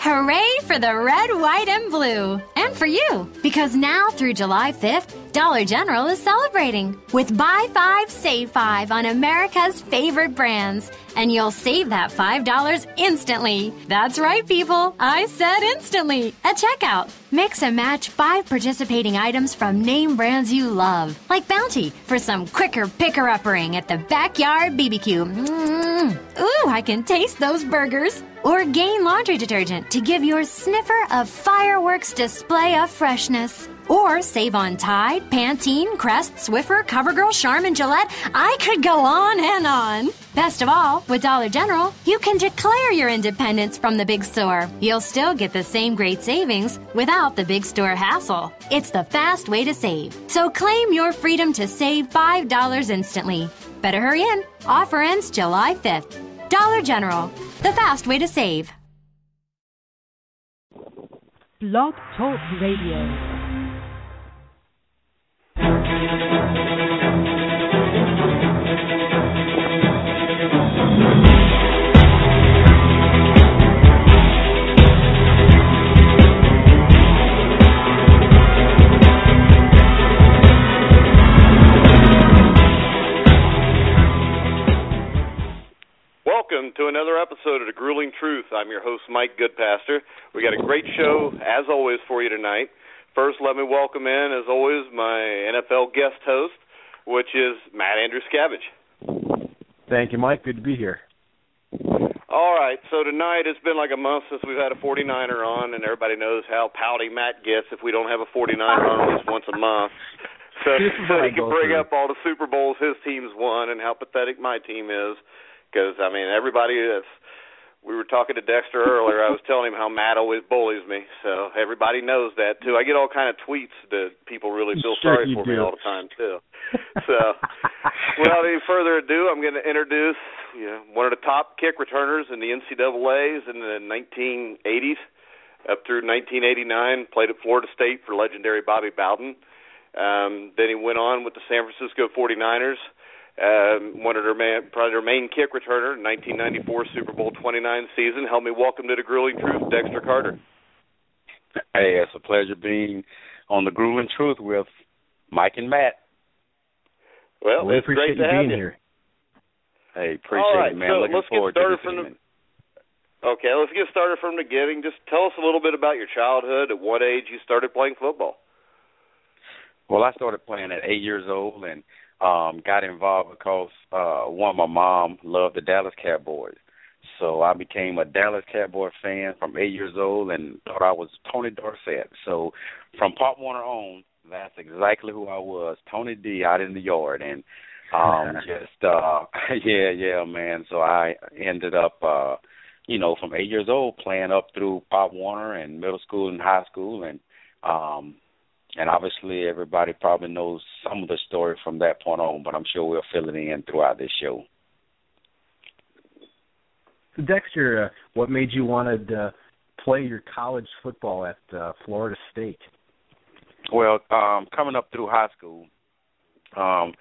Hooray for the red, white, and blue. And for you, because now through July 5th, Dollar General is celebrating with Buy 5, Save 5 on America's favorite brands. And you'll save that $5 instantly. That's right, people. I said instantly. At checkout, mix and match 5 participating items from name brands you love, like Bounty for some quicker picker-uppering at the Backyard BBQ. Ooh, I can taste those burgers. Or Gain laundry detergent to give your sniffer a fireworks display of freshness. Or save on Tide, Pantene, Crest, Swiffer, CoverGirl, Charmin, Gillette. I could go on and on. Best of all, with Dollar General, you can declare your independence from the big store. You'll still get the same great savings without the big store hassle. It's the fast way to save. So claim your freedom to save $5 instantly. Better hurry in. Offer ends July 5th. Dollar General, the fast way to save. Blog Talk Radio. Welcome to another episode of The Grueling Truth. I'm your host, Mike Goodpaster. We got a great show, as always, for you tonight. First, let me welcome in, as always, my NFL guest host, which is Matt Andrew Scavage. Thank you, Mike. Good to be here. All right, so tonight it's been like a month since we've had a 49er on, and everybody knows how pouty Matt gets if we don't have a 49er on at least once a month. So he can bring up all the Super Bowls his team's won and how pathetic my team is. Because, I mean, everybody is. We were talking to Dexter earlier. I was telling him how Matt always bullies me. So everybody knows that, too. I get all kind of tweets that people really feel sorry for me all the time, too. So without any further ado, I'm going to introduce one of the top kick returners in the NCAAs in the 1980s up through 1989, played at Florida.St for legendary Bobby Bowden. Then he went on with the San Francisco 49ers. One of probably their main kick returner, 1994 Super Bowl 29 season. Help me welcome to The Grueling Truth, Dexter Carter. Hey, it's a pleasure being on The Grueling Truth with Mike and Matt. Well, we it's appreciate great to you have being you here. Hey, appreciate it, man. So Looking forward to this evening. Okay, let's get started from the beginning. Just tell us a little bit about your childhood. At what age you started playing football? Well, I started playing at 8 years old and got involved because my mom loved the Dallas Cowboys. So I became a Dallas Cowboy fan from 8 years old and thought I was Tony Dorsett. So from Pop Warner on, that's exactly who I was, Tony D out in the yard. And yeah, man. So I ended up, from 8 years old playing up through Pop Warner and middle school and high school. And obviously everybody probably knows some of the story from that point on, but I'm sure we'll fill it in throughout this show. So Dexter, what made you want to play your college football at Florida.St? Well, coming up through high school, I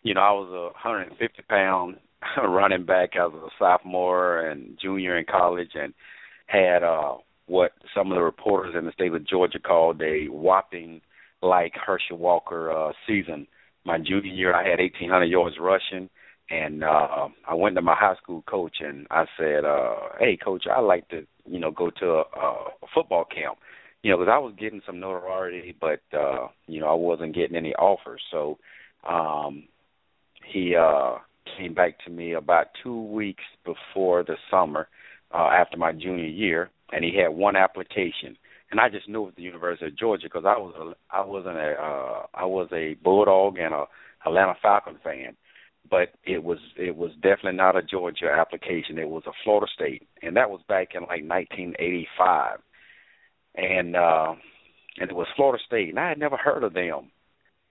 was a 150-pound running back as a sophomore and junior in college and had what some of the reporters in the state of Georgia called a whopping like Herschel Walker season. My junior year, I had 1,800 yards rushing, and I went to my high school coach and I said, hey, Coach, I'd like to, go to a football camp, because I was getting some notoriety, but, I wasn't getting any offers. So he came back to me about 2 weeks before the summer after my junior year, and he had one application, and I just knew it was the University of Georgia because I was a Bulldog and a Atlanta Falcon fan, but it was definitely not a Georgia application. It was a Florida State, and that was back in like 1985, and it was Florida State, and I had never heard of them,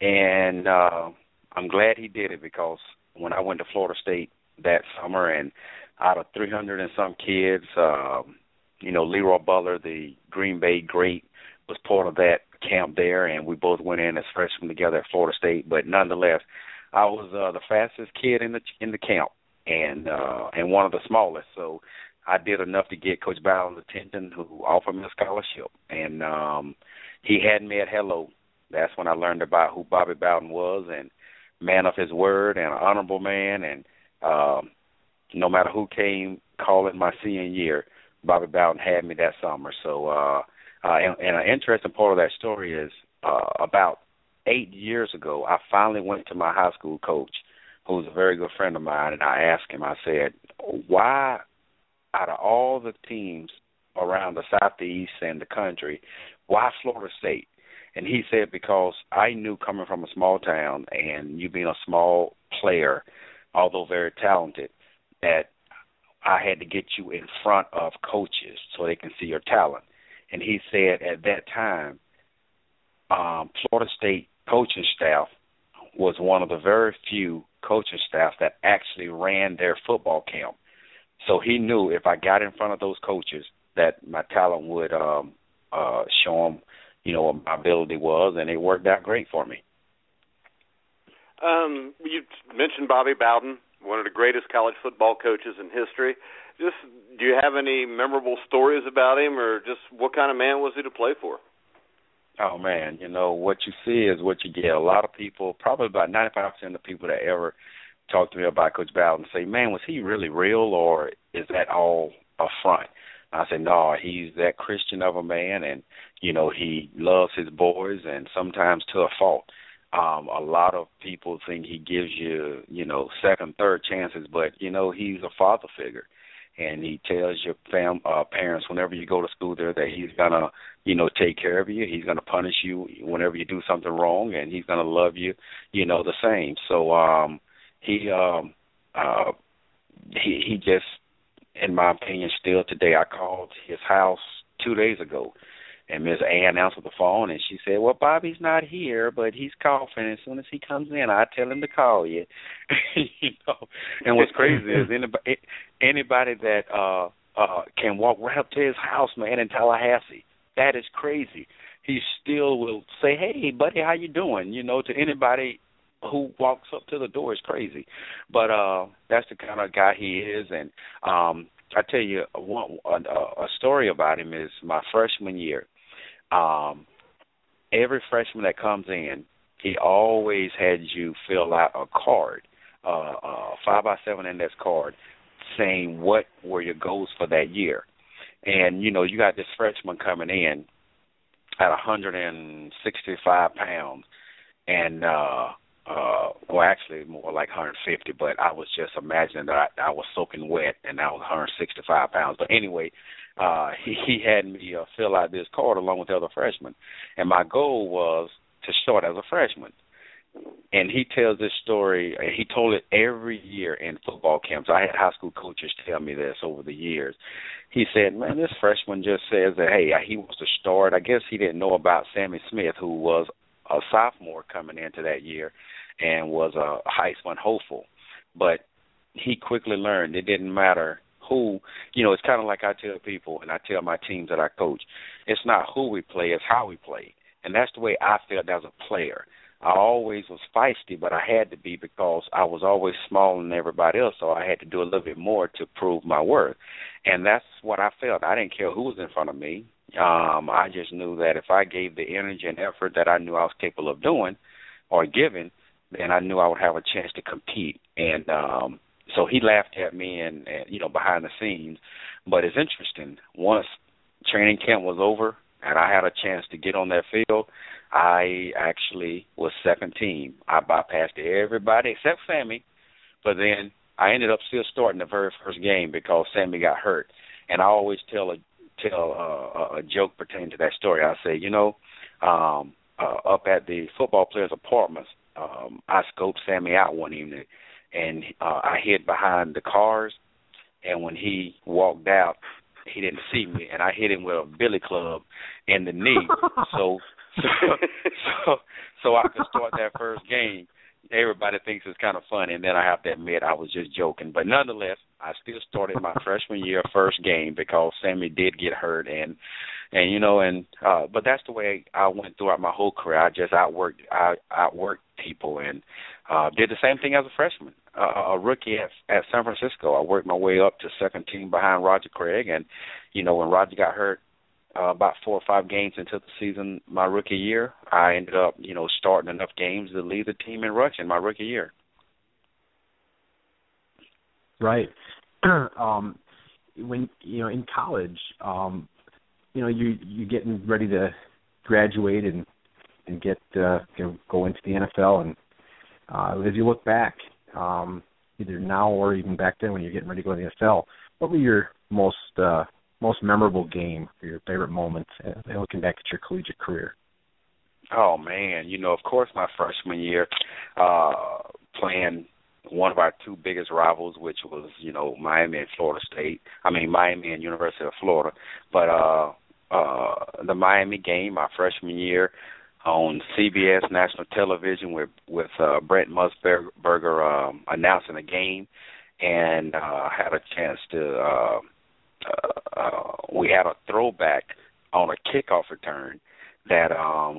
and I'm glad he did it because when I went to Florida State that summer, and out of 300 and some kids, Leroy Butler, the Green Bay great, was part of that camp there, and we both went in as freshmen together at Florida State. But nonetheless, I was the fastest kid in the camp, and one of the smallest. So I did enough to get Coach Bowden's attention, who offered me a scholarship. And he had me at hello. That's when I learned about who Bobby Bowden was, and man of his word and an honorable man. And no matter who came calling my senior year, Bobby Bowden had me that summer. So and an interesting part of that story is about 8 years ago, I finally went to my high school coach, who's a very good friend of mine, and I asked him, I said, why, out of all the teams around the Southeast and the country, why Florida-State? And he said, because I knew, coming from a small town and you being a small player, although very talented, that I had to get you in front of coaches so they can see your talent. And he said at that time, Florida State coaching staff was one of the very few coaching staff that actually ran their football camp. So he knew if I got in front of those coaches that my talent would show them, what my ability was, and it worked out great for me. You mentioned Bobby Bowden, one of the greatest college football coaches in history. Just, do you have any memorable stories about him, or just what kind of man was he to play for? Oh, man, what you see is what you get. A lot of people, probably about 95% of the people that ever talk to me about Coach Bowden say, man, was he really real, or is that all a front? I said, no, he's that Christian of a man, and, he loves his boys, and sometimes to a fault. A lot of people think he gives you, second, third chances, but, he's a father figure. And he tells your parents whenever you go to school there that he's going to, take care of you. He's going to punish you whenever you do something wrong, and he's going to love you, the same. So he just, in my opinion, still today, I called his house 2 days ago, and Miss Ann answered the phone, and she said, well, Bobby's not here, but he's coughing. As soon as he comes in, I tell him to call you. And what's crazy is anybody that can walk right up to his house, man, in Tallahassee, that is crazy. He still will say, hey, buddy, how you doing? To anybody who walks up to the door is crazy. But that's the kind of guy he is. And I tell you, a story about him is my freshman year. Every freshman that comes in, he always had you fill out a card, a 5x7 index card, saying what were your goals for that year. And, you got this freshman coming in at 165 pounds, and, well, actually more like 150, but I was just imagining that I was soaking wet, and I was 165 pounds. But anyway, he had me fill out this card along with the other freshmen, and my goal was to start as a freshman. And he tells this story, he told it every year in football camps. I had high school coaches tell me this over the years. He said, man, this freshman just says that, hey, he wants to start. I guess he didn't know about Sammy Smith, who was a sophomore coming into that year and was a Heisman hopeful. But he quickly learned it didn't matter who, it's kind of like I tell people, and I tell my teams that I coach, it's not who we play, it's how we play. And that's the way I felt as a player. I always was feisty, but I had to be because I was always smaller than everybody else, so I had to do a little bit more to prove my worth. And that's what I felt. I didn't care who was in front of me. I just knew that if I gave the energy and effort that I knew I was capable of doing or giving, then I knew I would have a chance to compete. And so he laughed at me and behind the scenes. But it's interesting. Once training camp was over and I had a chance to get on that field, I actually was second team. I bypassed everybody except Sammy, but then I ended up still starting the very first game because Sammy got hurt. And I always tell a joke pertaining to that story. I say, up at the football players' apartments, I scoped Sammy out one evening, and I hid behind the cars, and when he walked out, he didn't see me, and I hit him with a billy club in the knee. So I could start that first game. Everybody thinks it's kind of funny, and then I have to admit I was just joking. But nonetheless, I still started my freshman year first game because Sammy did get hurt, and And but that's the way I went throughout my whole career. I just outworked people, and did the same thing as a freshman, a rookie at San Francisco. I worked my way up to second team behind Roger Craig, and when Roger got hurt about 4 or 5 games into the season my rookie year, I ended up starting enough games to lead the team in rushing my rookie year. Right. When in college, you getting ready to graduate and get go into the NFL, and as you look back, either now or even back then when you're getting ready to go to the NFL, what were your most memorable game or your favorite moments looking back at your collegiate career? Oh man, of course my freshman year, playing one of our 2 biggest rivals, which was Miami and Florida.St. Miami and University of Florida, but the Miami game my freshman year on CBS national television with Brent Musburger announcing the game, and had a chance to we had a throwback on a kickoff return that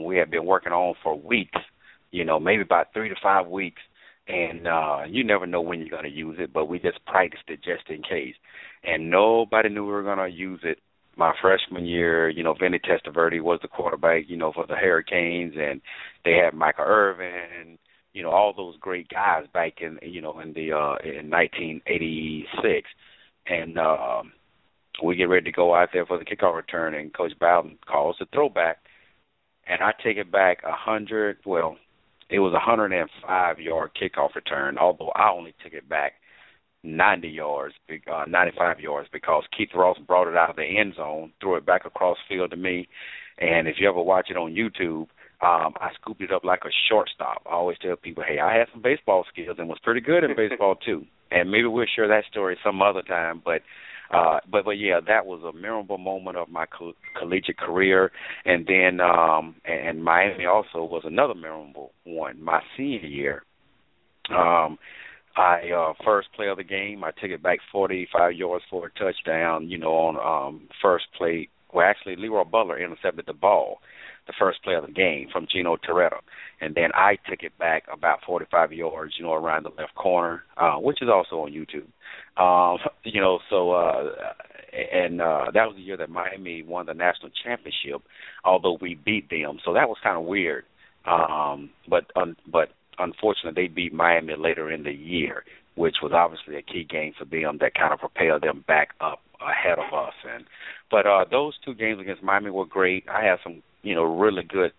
we had been working on for weeks, maybe about 3 to 5 weeks, and you never know when you're going to use it, but we just practiced it just in case, and nobody knew we were going to use it. My freshman year, Vinny Testaverde was the quarterback, for the Hurricanes, and they had Michael Irvin, all those great guys back in 1986, and we get ready to go out there for the kickoff return, and Coach Bowden calls the throwback, and I take it back it was a 105-yard kickoff return, although I only took it back 95 yards because Keith Ross brought it out of the end zone, threw it back across field to me, and if you ever watch it on YouTube, I scooped it up like a shortstop. I always tell people, hey, I had some baseball skills and was pretty good in baseball too, and maybe we'll share that story some other time, but yeah, that was a memorable moment of my collegiate career, and then and Miami also was another memorable one. My senior year, I first play of the game, I took it back 45 yards for a touchdown. On first play. Well, actually, Leroy Butler intercepted the ball, the first play of the game from Gino Toretta, and then I took it back about 45 yards, around the left corner, which is also on YouTube. That was the year that Miami won the national championship, although we beat them. So that was kind of weird. But unfortunately, they beat Miami later in the year, which was obviously a key game for them that kind of propelled them back up ahead of us. But those 2 games against Miami were great. I had some, really good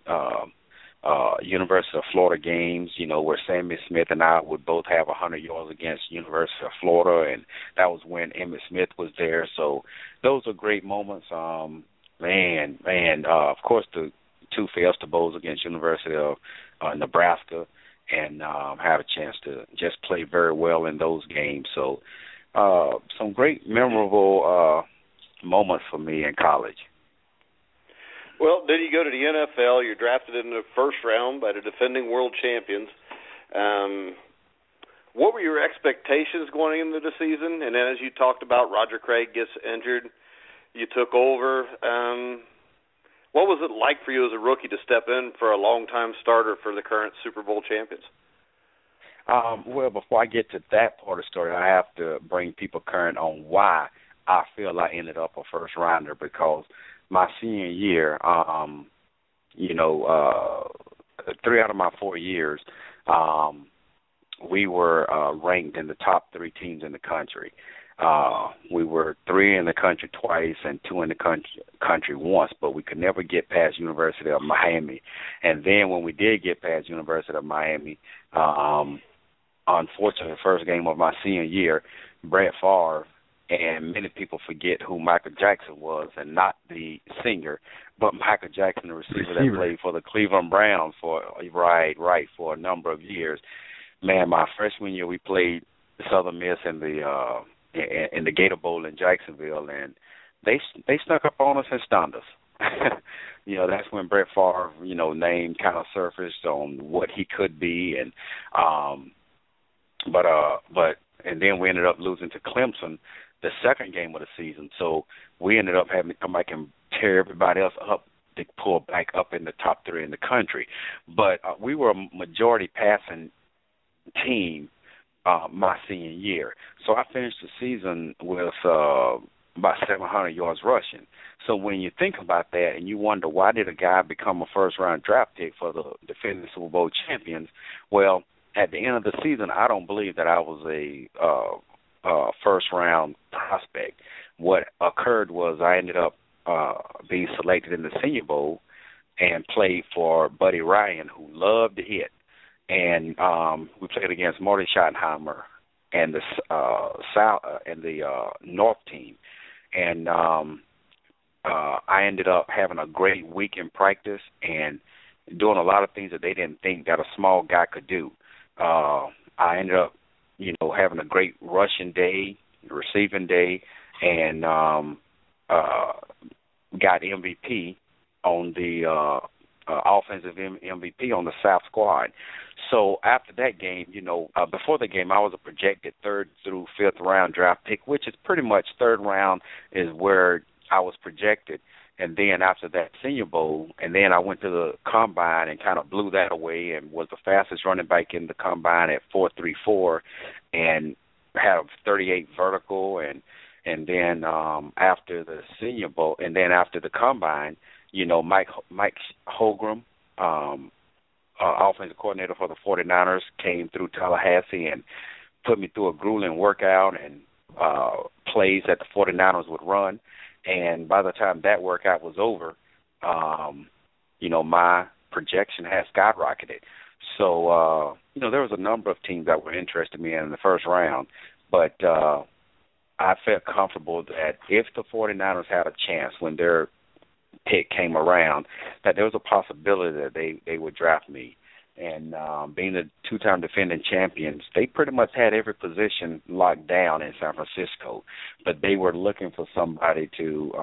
University of Florida games, where Sammy Smith and I would both have 100 yards against University of Florida, and that was when Emmitt Smith was there. So those are great moments. Of course, the 2 Fiesta Bowls against University of Nebraska, and had a chance to just play very well in those games. So some great memorable moments for me in college. Well, then you go to the NFL. You're drafted in the first round by the defending world champions. What were your expectations going into the season? And then as you talked about, Roger Craig gets injured. You took over. What was it like for you as a rookie to step in for a long-time starter for the current Super Bowl champions? Well, before I get to that part of the story, I have to bring people current on why I feel I ended up a first-rounder, because my senior year, 3 out of my 4 years, we were ranked in the top 3 teams in the country. We were 3 in the country twice and 2 in the country once, but we could never get past University of Miami. And then when we did get past University of Miami, unfortunately, the first game of my senior year, Brett Favre, and many people forget who Michael Jackson was, and not the singer, but Michael Jackson, the receiver that played for the Cleveland Browns for a number of years. Man, my freshman year we played Southern Miss in the Gator Bowl in Jacksonville, and they snuck up on us and stunned us. That's when Brett Favre, name kind of surfaced on what he could be, and and then we ended up losing to Clemson the second game of the season. So we ended up having to come back and carry everybody else up to pull back up in the top 3 in the country. But we were a majority passing team my senior year. So I finished the season with about 700 yards rushing. So when you think about that and you wonder why did a guy become a first-round draft pick for the defending Super Bowl champions, well, at the end of the season, I don't believe that I was a first-round prospect. What occurred was I ended up being selected in the Senior Bowl and played for Buddy Ryan, who loved to hit. And we played against Marty Schottenheimer and the South and the North team. And I ended up having a great week in practice and doing a lot of things that they didn't think that a small guy could do. I ended up, having a great rushing day, receiving day, and got MVP on the offensive MVP on the South squad. So after that game, before the game, I was a projected 3rd through 5th round draft pick, which is pretty much 3rd round is where I was projected. And then after that Senior Bowl, and then I went to the Combine and kind of blew that away and was the fastest running back in the Combine at 4.34 and had a 38 vertical. And then after the Senior Bowl, and then after the Combine, Mike Holgram, offensive coordinator for the 49ers, came through Tallahassee and put me through a grueling workout and plays that the 49ers would run. And by the time that workout was over, my projection had skyrocketed. So, there was a number of teams that were interested in me in the first round. But I felt comfortable that if the 49ers had a chance when their pick came around, that there was a possibility that they would draft me. And being the 2-time defending champions, they pretty much had every position locked down in San Francisco, but they were looking for somebody to,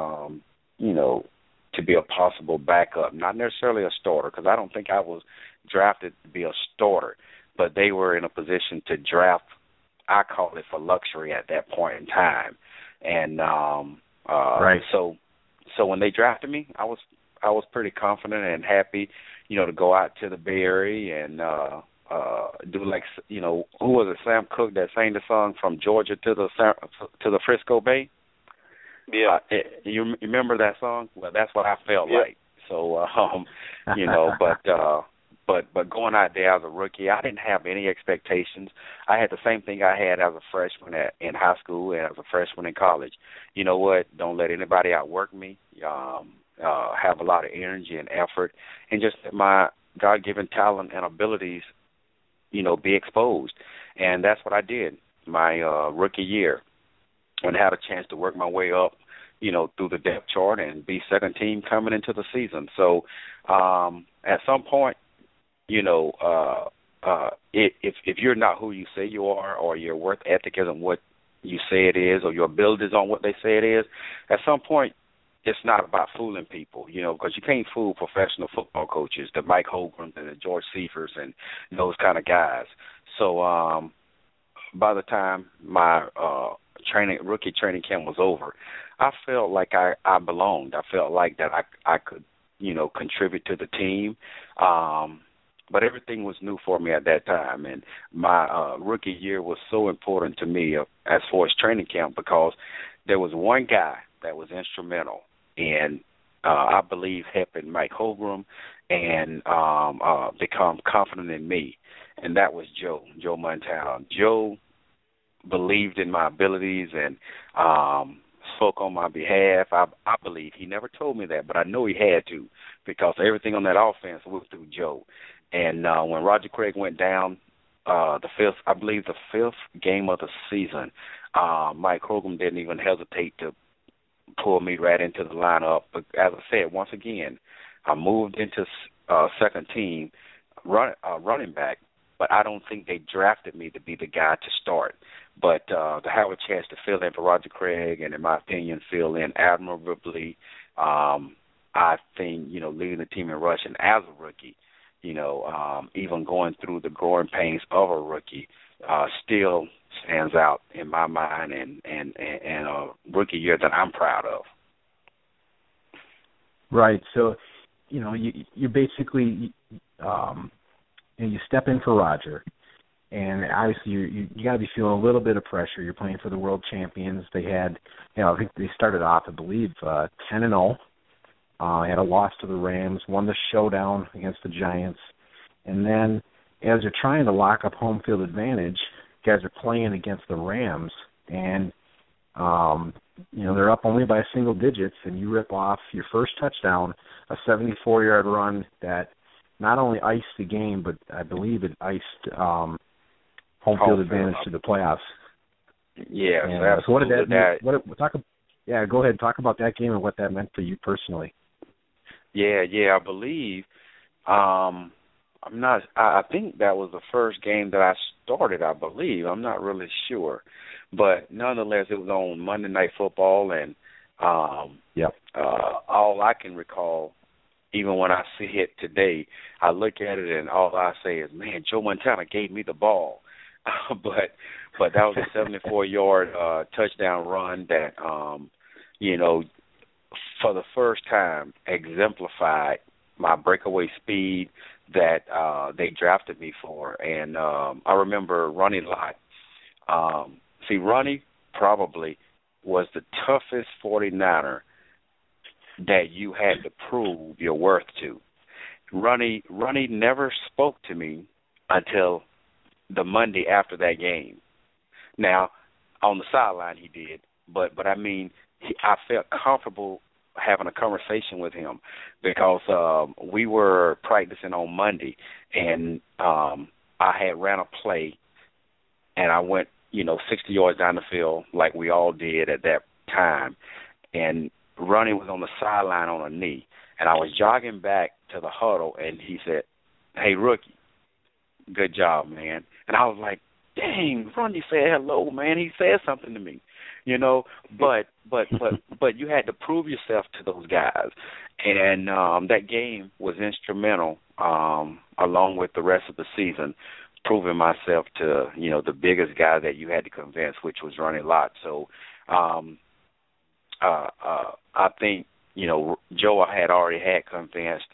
to be a possible backup, not necessarily a starter, because I don't think I was drafted to be a starter, but they were in a position to draft. I call it for luxury at that point in time, and right. So when they drafted me, I was pretty confident and happy, to go out to the Bay Area and do like, who was it, Sam Cooke that sang the song From Georgia to the Frisco Bay? Yeah. You remember that song? Well, that's what I felt like. So, but going out there as a rookie, I didn't have any expectations. I had the same thing I had as a freshman in high school and as a freshman in college. You know what? Don't let anybody outwork me. Have a lot of energy and effort, and just let my God-given talent and abilities, be exposed. And that's what I did my rookie year, and had a chance to work my way up, through the depth chart and be second team coming into the season. So at some point, if you're not who you say you are, or your work ethic isn't what you say it is, or your abilities on what they say it is, at some point, it's not about fooling people, because you can't fool professional football coaches, the Mike Holgrams and the George Seifers and those kind of guys. So by the time my rookie training camp was over, I felt like I belonged. I felt like that I could, contribute to the team. But everything was new for me at that time, and my rookie year was so important to me as far as training camp, because there was one guy that was instrumental in, I believe, helping Mike Holgram and become confident in me, and that was Joe Montana. Joe believed in my abilities and spoke on my behalf. I believe he never told me that, but I know he had to, because everything on that offense went through Joe. And when Roger Craig went down, the fifth game of the season, Mike Holgram didn't even hesitate to pull me right into the lineup. But as I said, once again, I moved into second team running back, but I don't think they drafted me to be the guy to start. But to have a chance to fill in for Roger Craig, and in my opinion, fill in admirably, I think, leading the team in rushing as a rookie, even going through the growing pains of a rookie, still stands out in my mind, and a rookie year that I'm proud of. Right. So, you basically, you step in for Roger, and obviously you got to be feeling a little bit of pressure. You're playing for the world champions. They had, I think they started off, I believe, 10-0. Had a loss to the Rams, won the showdown against the Giants, and then as they're trying to lock up home field advantage, guys are playing against the Rams, and they're up only by single digits, and you rip off your first touchdown, a 74-yard run that not only iced the game, but I believe it iced home field advantage to the playoffs. Yeah. So what did that mean? Go ahead and talk about that game and what that meant for you personally. Yeah, I believe. I think that was the first game that I started, I believe. I'm not really sure. But nonetheless, it was on Monday Night Football, and all I can recall, even when I see it today, I look at it and all I say is, man, Joe Montana gave me the ball. But that was a 74-yard touchdown run that, for the first time exemplified my breakaway speed that they drafted me for. And I remember Ronnie Lott. Ronnie probably was the toughest 49er that you had to prove your worth to. Ronnie never spoke to me until the Monday after that game. Now, on the sideline he did, but I mean, I felt comfortable having a conversation with him because we were practicing on Monday, and I had ran a play, and I went, 60 yards down the field like we all did at that time, and Ronnie was on the sideline on a knee, and I was jogging back to the huddle, and he said, "Hey, rookie, good job, man." And I was like, dang, Ronnie said hello, man. He said something to me, but you had to prove yourself to those guys. And that game was instrumental, along with the rest of the season, proving myself to, the biggest guy that you had to convince, which was Ronnie Lott. So I think, Joe I had already had convinced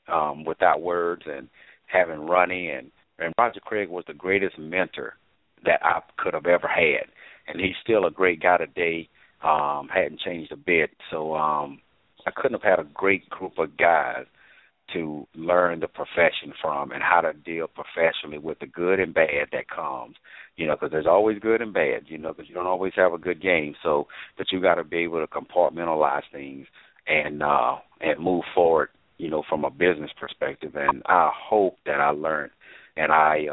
without words, and having Ronnie and Roger Craig was the greatest mentor that I could have ever had. And he's still a great guy today, hadn't changed a bit. So I couldn't have had a great group of guys to learn the profession from and how to deal professionally with the good and bad that comes, because there's always good and bad, because you don't always have a good game. So, but you got to be able to compartmentalize things and move forward, from a business perspective. And I hope that I learned and I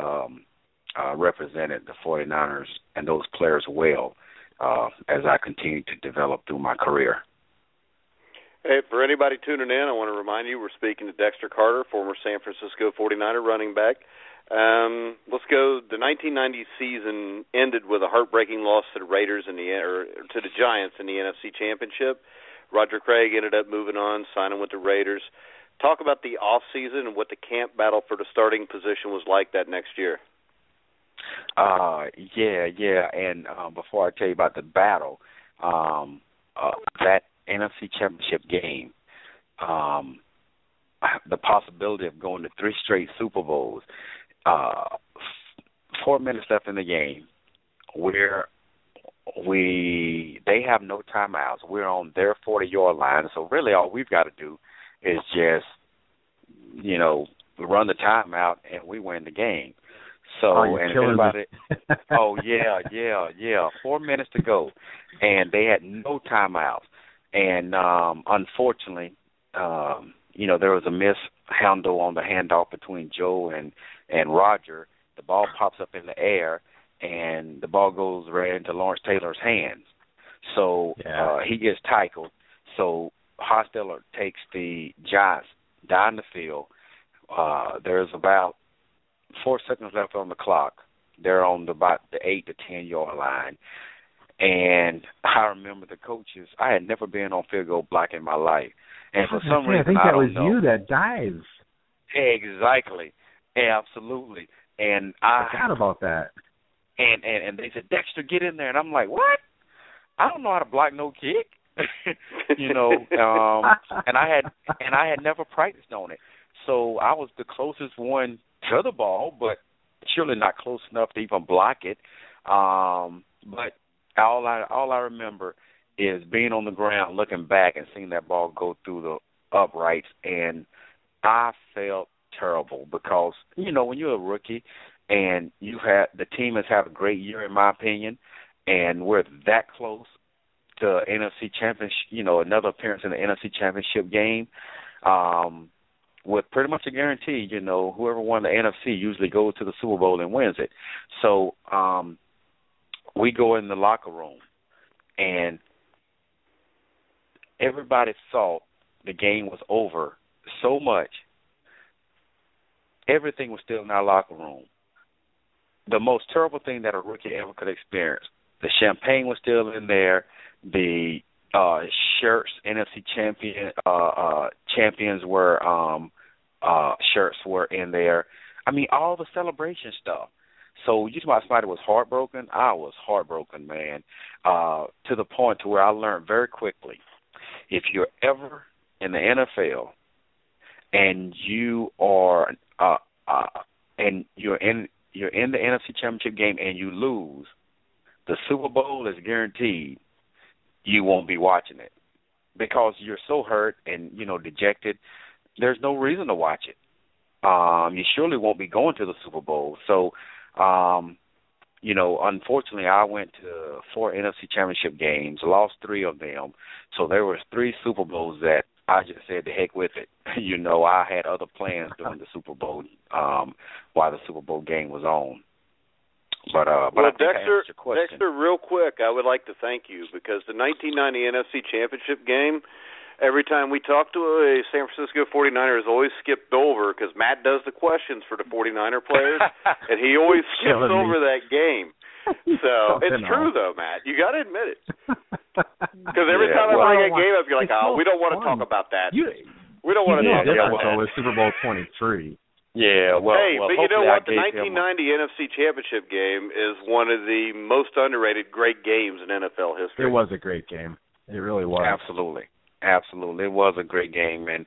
represented the 49ers and those players well as I continue to develop through my career. Hey, for anybody tuning in, I want to remind you we're speaking to Dexter Carter, former San Francisco 49er running back. Let's go. The 1990 season ended with a heartbreaking loss to the Raiders to the Giants in the NFC Championship. Roger Craig ended up moving on, signing with the Raiders. Talk about the off season and what the camp battle for the starting position was like that next year. Yeah. And before I tell you about the battle, that NFC Championship game, the possibility of going to 3 straight Super Bowls, 4 minutes left in the game, where they have no timeouts. We're on their 40-yard line, so really all we've got to do is just, run the timeout and we win the game. So, and if anybody, 4 minutes to go, and they had no timeouts. And unfortunately, there was a mishandle on the handoff between Joe and Roger. The ball pops up in the air, and the ball goes right into Lawrence Taylor's hands. So he gets tackled. So Hostetler takes the Giants down the field. There's about 4 seconds left on the clock. They're on about the 8 to 10 yard line. And I remember the coaches. I had never been on field goal block in my life. And for some reason, I think that was you that dives. Exactly. Absolutely. And I forgot about that. And they said, Dexter, get in there. And I'm like, what? I don't know how to block no kick. you know, and I had never practiced on it. So I was the closest one to the ball, but surely not close enough to even block it. But all I remember is being on the ground, looking back and seeing that ball go through the uprights, and I felt terrible because, you know, when you're a rookie and the team has had a great year, in my opinion, and we're that close to NFC Championship, you know, another appearance in the NFC Championship game, with pretty much a guarantee, you know, whoever won the NFC usually goes to the Super Bowl and wins it. So we go in the locker room, and everybody thought the game was over so much. Everything was still in our locker room. The most terrible thing that a rookie ever could experience. The champagne was still in there. The shirts, NFC champions were shirts were in there. I mean, all the celebration stuff. So you talk about somebody was heartbroken. I was heartbroken, man, to the point to where I learned very quickly, if you're ever in the NFL and you are and you're in the NFC Championship game and you lose, the Super Bowl is guaranteed you won't be watching it because you're so hurt and, you know, dejected. There's no reason to watch it. You surely won't be going to the Super Bowl. So, you know, unfortunately, I went to 4 NFC Championship games, lost 3 of them. So there was 3 Super Bowls that I just said, the heck with it. You know, I had other plans during the Super Bowl while the Super Bowl game was on. But well, Dexter, real quick, I would like to thank you because the 1990 NFC Championship game, every time we talk to a San Francisco 49ers, always skipped over because Matt does the questions for the 49er players, and he always skips over that game. So it's true, though, Matt. You got to admit it. Because every time I play a game, I'd be like, oh, we don't want to talk about that. We don't want to talk about that. With Super Bowl 23. Yeah, well, but you know what? The 1990 NFC Championship game is one of the most underrated great games in NFL history. It was a great game. It really was. Absolutely. It was a great game, and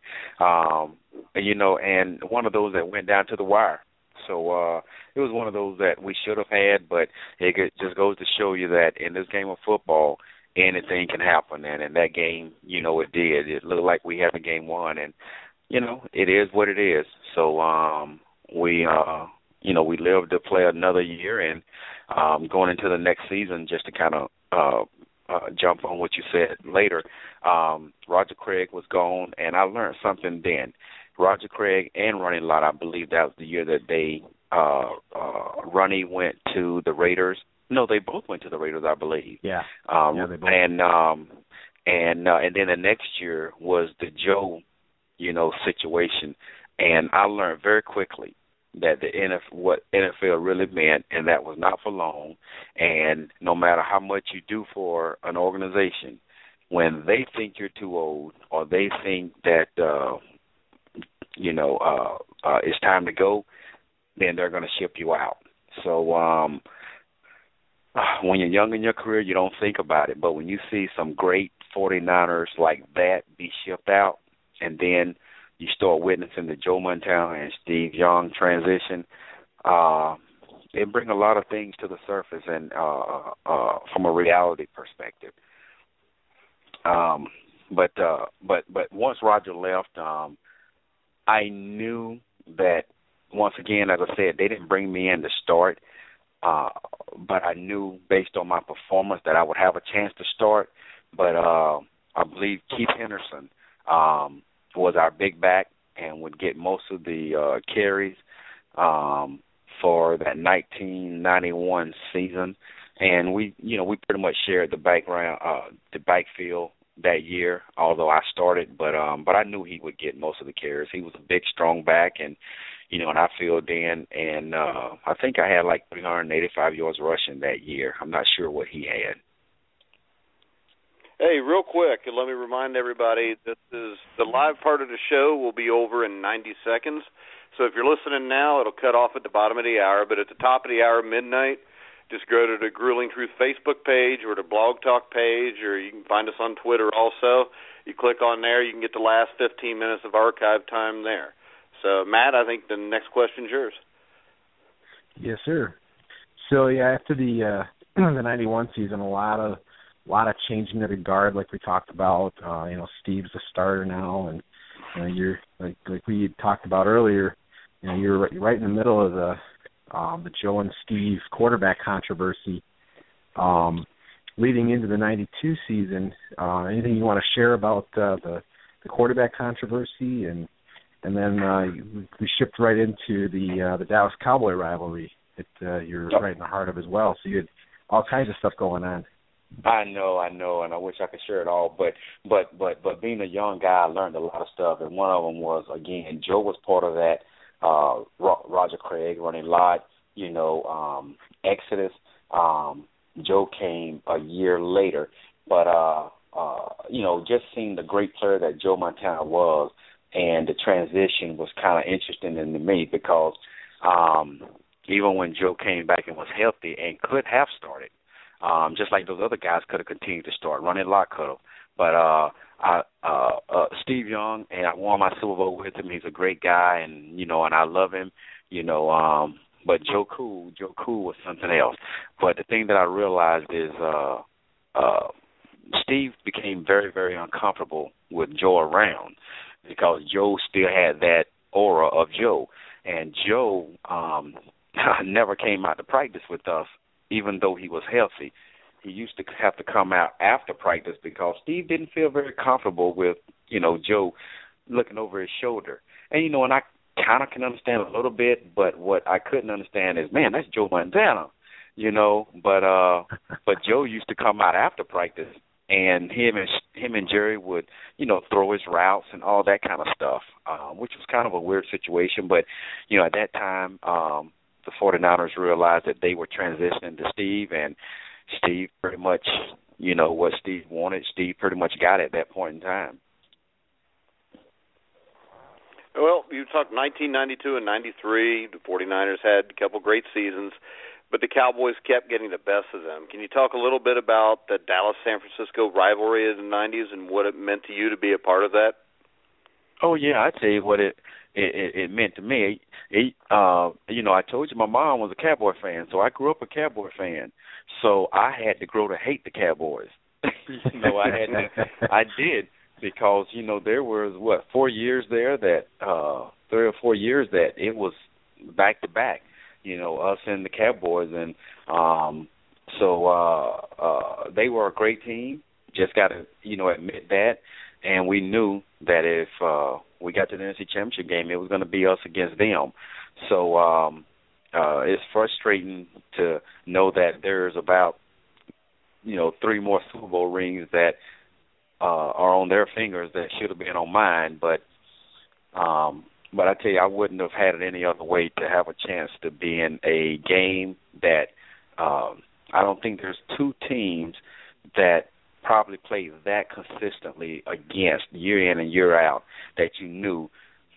you know, and one of those that went down to the wire. So it was one of those that we should have had, but it just goes to show you that in this game of football, anything can happen, and in that game, you know, it did. It looked like we had a game won, and you know, it is what it is. So we live to play another year, and going into the next season, just to kind of jump on what you said later, Roger Craig was gone, and I learned something then. Roger Craig and Ronnie Lott, I believe that was the year that they Ronnie went to the Raiders. No, they both went to the Raiders, I believe. Yeah. They both. And then the next year was the Joe, you know, situation, and I learned very quickly that what NFL really meant, and that was not for long. And no matter how much you do for an organization, when they think you're too old or they think that it's time to go, then they're going to ship you out. So when you're young in your career, you don't think about it. But when you see some great 49ers like that be shipped out, and then you start witnessing the Joe Montana and Steve Young transition, it brings a lot of things to the surface, and from a reality perspective. But once Roger left, I knew that, once again, as I said, they didn't bring me in to start, but I knew based on my performance that I would have a chance to start. But I believe Keith Henderson was our big back and would get most of the carries for that 1991 season, and we pretty much shared the backfield that year. Although I started, but I knew he would get most of the carries. He was a big, strong back, and and I filled in, and I think I had like 385 yards rushing that year. I'm not sure what he had. Hey, real quick, let me remind everybody, this is the live part of the show will be over in 90 seconds. So if you're listening now, it'll cut off at the bottom of the hour, but at the top of the hour, midnight, just go to the Grueling Truth Facebook page or the Blog Talk page, or you can find us on Twitter also. You click on there, you can get the last 15 minutes of archive time there. So, Matt, I think the next question's yours. Yes, sir. So, yeah, after the 91 season, a lot of change in the regard, like we talked about. Steve's the starter now, and you're like we talked about earlier. You're right in the middle of the Joe and Steve quarterback controversy leading into the 92 season. Anything you want to share about the quarterback controversy, and then we shipped right into the Dallas Cowboy rivalry that you're right in the heart of as well. So you had all kinds of stuff going on. I know, and I wish I could share it all, but being a young guy, I learned a lot of stuff, and one of them was, again, Joe was part of that. Roger Craig, Ronnie Lott, Exodus. Joe came a year later, but just seeing the great player that Joe Montana was, and the transition was kind of interesting to me because even when Joe came back and was healthy and could have started, just like those other guys could have continued to start. Ronnie Lott could have. But Steve Young, and I won my Super Bowl with him. He's a great guy, and I love him. But Joe Cool was something else. But the thing that I realized is Steve became very, very uncomfortable with Joe around because Joe still had that aura of Joe. And Joe never came out to practice with us, even though he was healthy. He used to have to come out after practice because Steve didn't feel very comfortable with, Joe looking over his shoulder. And, and I kind of can understand a little bit, but what I couldn't understand is, man, that's Joe Montana, But Joe used to come out after practice, and him and Jerry would, throw his routes and all that kind of stuff, which was kind of a weird situation. But, at that time, the 49ers realized that they were transitioning to Steve, and Steve pretty much, what Steve wanted, Steve pretty much got at that point in time. Well, you talked 1992 and 93. The 49ers had a couple great seasons, but the Cowboys kept getting the best of them. Can you talk a little bit about the Dallas-San Francisco rivalry in the 90s and what it meant to you to be a part of that? Oh, yeah, I'd tell you what it meant to me. I told you my mom was a Cowboy fan, so I grew up a Cowboy fan. So I had to grow to hate the Cowboys. I did. Because, there was, 4 years there that, 3 or 4 years that it was back to back, us and the Cowboys. And so they were a great team. Just got to, admit that. And we knew that if we got to the Nfc Championship game, it was going to be us against them. So it's frustrating to know that there's about, 3 more Super Bowl rings that are on their fingers that should have been on mine, but I tell you, I wouldn't have had it any other way to have a chance to be in a game that I don't think there's 2 teams that probably played that consistently against year in and year out that you knew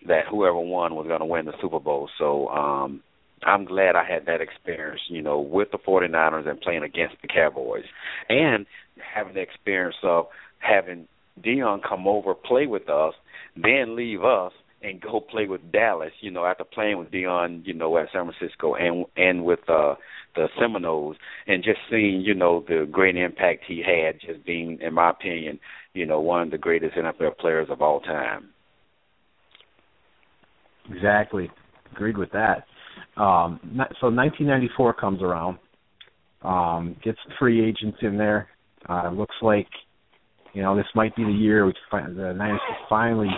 that whoever won was going to win the Super Bowl. So I'm glad I had that experience, with the 49ers and playing against the Cowboys, and having the experience of having Dion come over, play with us, then leave us and go play with Dallas, after playing with Dion, at San Francisco and with the Seminoles, and just seeing, the great impact he had, just being, in my opinion, one of the greatest NFL players of all time. Exactly. Agreed with that. So 1994 comes around, gets free agents in there. Looks like, this might be the year the Niners finally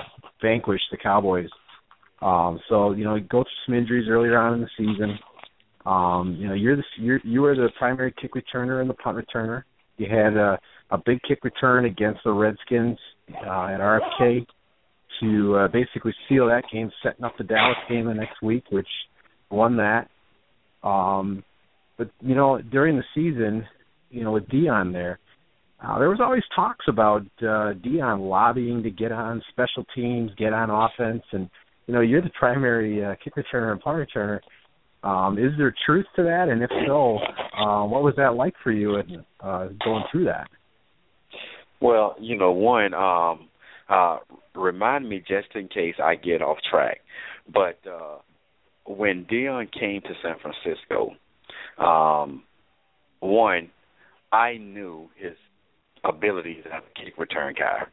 vanquish the Cowboys. So, you go through some injuries earlier on in the season. You were the primary kick returner and the punt returner. You had a big kick return against the Redskins at RFK to basically seal that game, setting up the Dallas game the next week, which won that. But, during the season, with Dion there was always talks about Dion lobbying to get on special teams, get on offense, and, you're the primary kick returner and punt returner. Is there truth to that? And if so, what was that like for you going through that? Well, one, remind me just in case I get off track. But when Deion came to San Francisco, one, I knew his abilities as a kick return guy.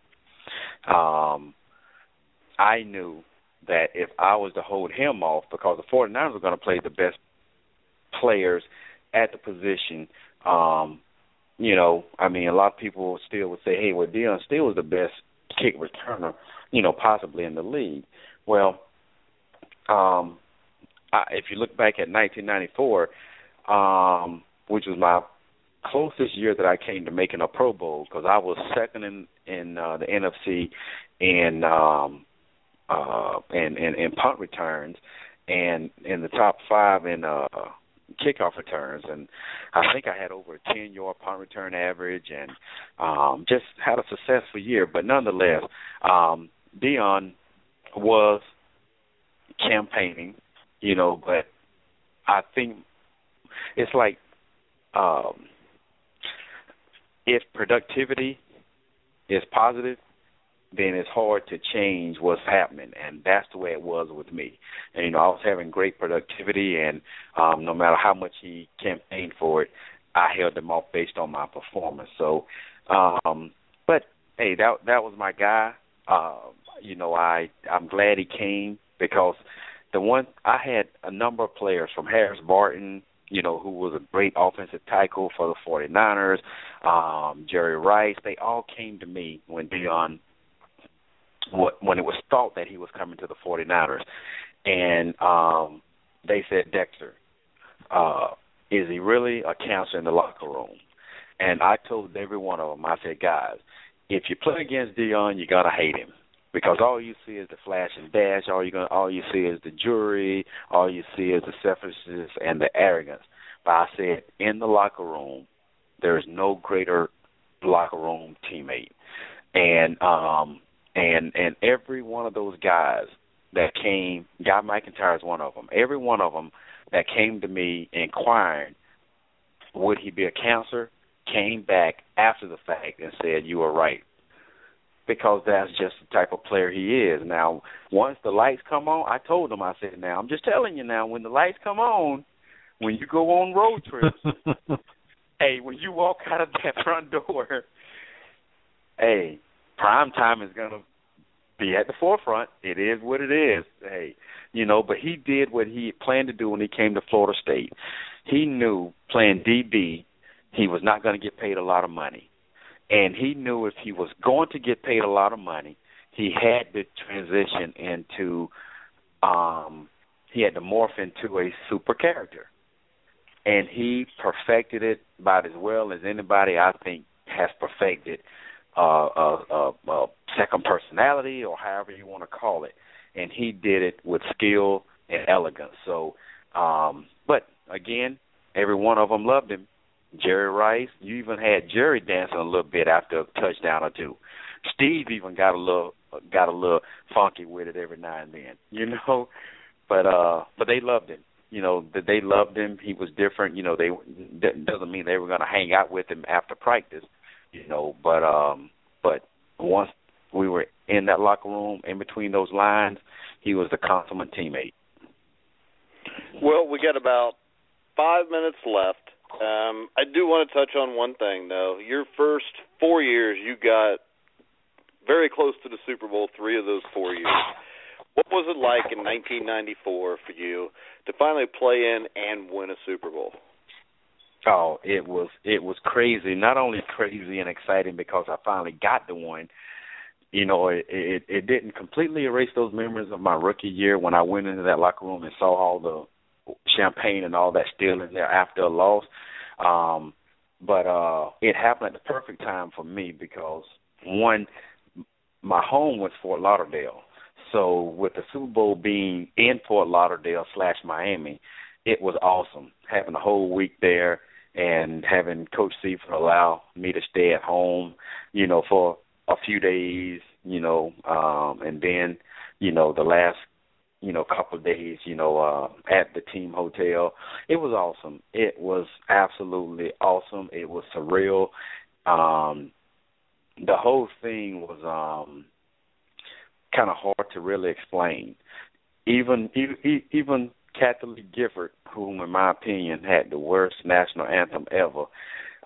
I knew that if I was to hold him off, because the 49ers were going to play the best players at the position, a lot of people still would say, hey, well, Deion still was the best kick returner, possibly in the league. Well, if you look back at 1994, which was my closest year that I came to making a Pro Bowl, because I was second in the NFC in punt returns and in the top 5 in kickoff returns, and I think I had over a 10-yard punt return average, and just had a successful year. But nonetheless, Deion was campaigning, but I think it's like if productivity is positive, then it's hard to change what's happening, and that's the way it was with me. And, I was having great productivity, and no matter how much he campaigned for it, I held him off based on my performance. So, but, hey, that was my guy. I'm glad he came, because I had a number of players from Harris Barton, who was a great offensive tackle for the 49ers, Jerry Rice. They all came to me when Deion, when it was thought that he was coming to the 49ers. And they said, Dexter, is he really a cancer in the locker room? And I told every one of them, I said, guys, if you play against Deion, you got to hate him. Because all you see is the flash and dash, all you see is the jury, all you see is the selfishness and the arrogance. But I said, in the locker room, there is no greater locker room teammate. And every one of those guys that came, Guy McIntyre is one of them, every one of them that came to me inquiring, would he be a cancer, came back after the fact and said, you are right. Because that's just the type of player he is. Now, once the lights come on, I told him, I said, now, I'm just telling you now, when the lights come on, when you go on road trips, hey, when you walk out of that front door, hey, prime time is going to be at the forefront. It is what it is. Hey, but he did what he planned to do when he came to Florida State. He knew playing DB, he was not going to get paid a lot of money. And he knew if he was going to get paid a lot of money, he had to transition into, he had to morph into a super character. And he perfected it about as well as anybody, I think, has perfected second personality, or however you want to call it. And he did it with skill and elegance. So, but again, every one of them loved him. Jerry Rice, you even had Jerry dancing a little bit after a touchdown or two. Steve even got a little funky with it every now and then, But they loved him. That they loved him. He was different. That doesn't mean they were going to hang out with him after practice, But once we were in that locker room, in between those lines, he was the consummate teammate. Well, we got about 5 minutes left. I do want to touch on one thing, though. Your first 4 years, you got very close to the Super Bowl 3 of those 4 years. What was it like in 1994 for you to finally play in and win a Super Bowl? Oh, it was crazy. Not only crazy and exciting because I finally got the one. It didn't completely erase those memories of my rookie year when I went into that locker room and saw all the champagne and all that still in there after a loss. But it happened at the perfect time for me because, one, my home was Fort Lauderdale. So with the Super Bowl being in Fort Lauderdale / Miami, it was awesome having a whole week there and having Coach Seifert allow me to stay at home, for a few days, and then, the last couple of days, at the team hotel. It was awesome. It was absolutely awesome. It was surreal. The whole thing was kind of hard to really explain. Even Kathleen Gifford, whom in my opinion had the worst national anthem ever,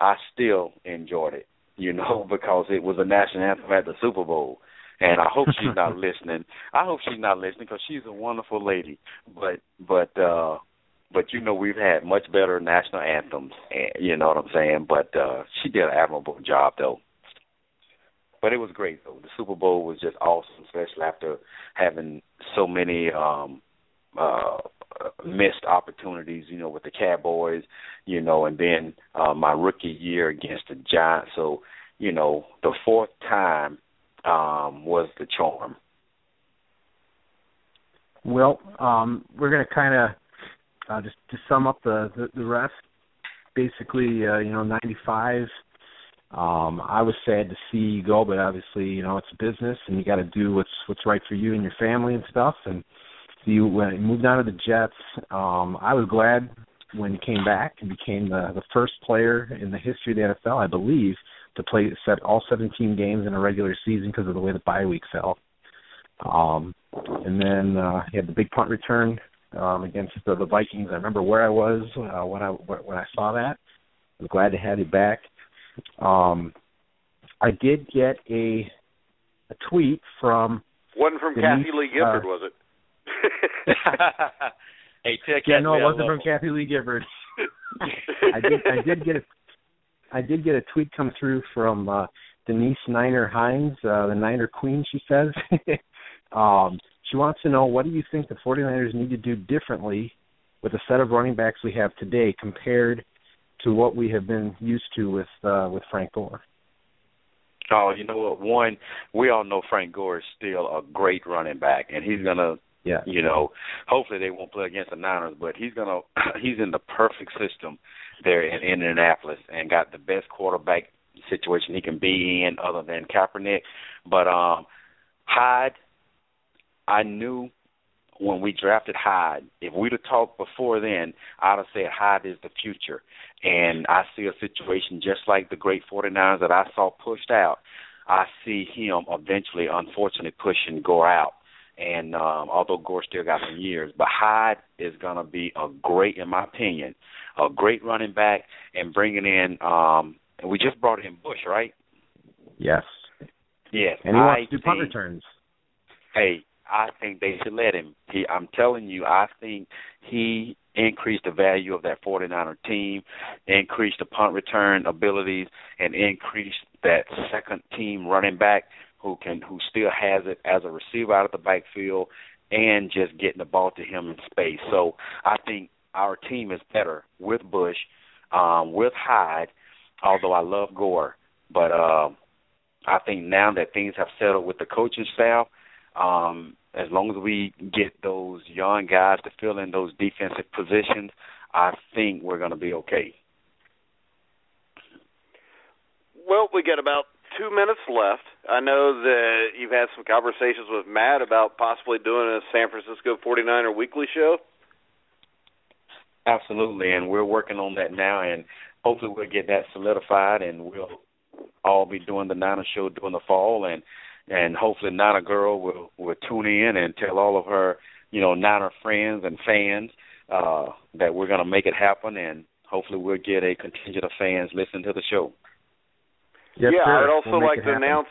I still enjoyed it, because it was a national anthem at the Super Bowl. And I hope she's not listening. Because she's a wonderful lady. But we've had much better national anthems. You know what I'm saying? But she did an admirable job, though. But it was great, though. The Super Bowl was just awesome, especially after having so many missed opportunities, with the Cowboys, and then my rookie year against the Giants. So, the fourth time was the charm. Well, we're going to kind of just to sum up the rest. Basically, 95. I was sad to see you go, but obviously, it's a business, and you got to do what's right for you and your family and stuff. And when you moved on to the Jets, I was glad when you came back and became the first player in the history of the NFL, I believe, to set all 17 games in a regular season because of the way the bye week fell. And then he had the big punt return against the Vikings. I remember where I was when I saw that. I was glad to have you back. I did get a tweet from... Wasn't from Kathy Lee Gifford, was it? Hey, tell yeah, no, it wasn't from Kathy Lee Gifford. I did get a tweet come through from Denise Niner Hines, the Niner Queen, she says. She wants to know, what do you think the 49ers need to do differently with the set of running backs we have today compared to what we have been used to with Frank Gore? Oh, you know what? One, we all know Frank Gore is still a great running back, and he's going to, hopefully they won't play against the Niners, but he's in the perfect system there in Indianapolis and got the best quarterback situation he can be in other than Kaepernick. But Hyde, I knew when we drafted Hyde, if we'd have talked before then, I'd have said Hyde is the future. And I see a situation just like the great 49ers that I saw pushed out. I see him eventually, unfortunately, pushing Gore out. And although Gore still got some years, but Hyde is going to be in my opinion, a great running back. And bringing in, and we just brought in Bush, right? Yes. Yes. And he wants to do punt returns. Hey, I think they should let him. I'm telling you, I think he increased the value of that 49er team, increased the punt return abilities, and increased that second team running back who still has it as a receiver out of the backfield and just getting the ball to him in space. So I think our team is better with Bush, with Hyde, although I love Gore. But I think now that things have settled with the coaching staff, as long as we get those young guys to fill in those defensive positions, I think we're going to be okay. Well, we got about 2 minutes left. I know that you've had some conversations with Matt about possibly doing a San Francisco 49er weekly show. Absolutely, and we're working on that now, and hopefully we'll get that solidified, and we'll all be doing the Niner show during the fall, and hopefully Niner Girl will tune in and tell all of her, Niner friends and fans that we're going to make it happen, and hopefully we'll get a contingent of fans listening to the show. Yes, yeah, sir. I would also like to announce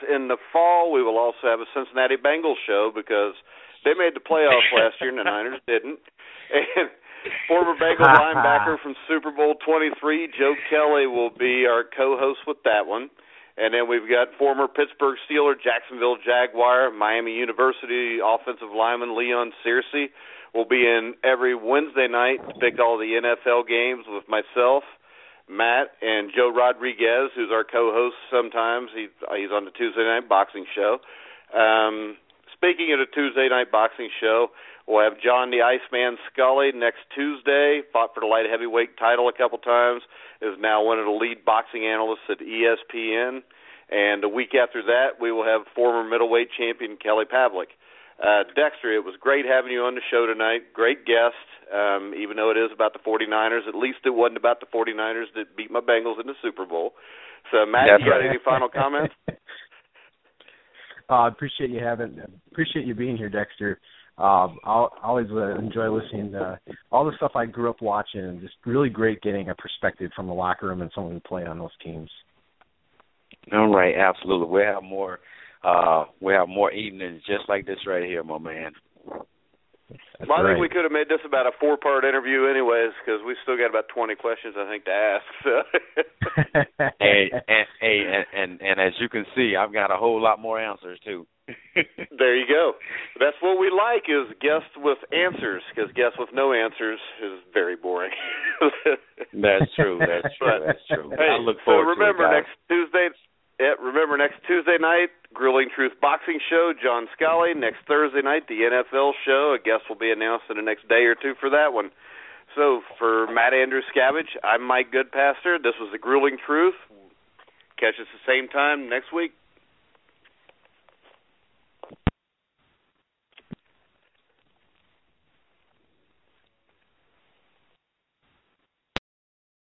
in the fall we will also have a Cincinnati Bengals show because they made the playoffs last year and the Niners didn't. And former Bengals linebacker from Super Bowl 23, Joe Kelly, will be our co-host with that one. And then we've got former Pittsburgh Steeler, Jacksonville Jaguar, Miami University offensive lineman Leon Searcy will be in every Wednesday night to pick all the NFL games with myself, Matt, and Joe Rodriguez, who's our co-host sometimes. He's on the Tuesday night boxing show. Speaking of the Tuesday night boxing show, we'll have John the Iceman Scully next Tuesday, fought for the light heavyweight title a couple times, is now one of the lead boxing analysts at ESPN. And the week after that, we will have former middleweight champion Kelly Pavlik. Dexter, it was great having you on the show tonight. Great guest. Even though it is about the 49ers, at least it wasn't about the 49ers that beat my Bengals in the Super Bowl. So, Matt, you got any final comments? Appreciate you being here, Dexter. I'll always enjoy listening to all the stuff I grew up watching, and just really great getting a perspective from the locker room and someone who played on those teams. All right, absolutely. We have more evenings just like this right here, my man. Well, I think we could have made this about a 4-part interview anyways, because we still got about 20 questions, I think, to ask. So. and as you can see, I've got a whole lot more answers, too. There you go. That's what we like, is guests with answers, because guests with no answers is very boring. That's true. Hey, I look forward to it, guys. Remember, next Tuesday night, Grilling Truth Boxing Show, John Scully. Next Thursday night, the NFL Show. A guest will be announced in the next day or two for that one. So, for Matt Andrew Scavage, I'm Mike Goodpaster. This was the Grilling Truth. Catch us the same time next week.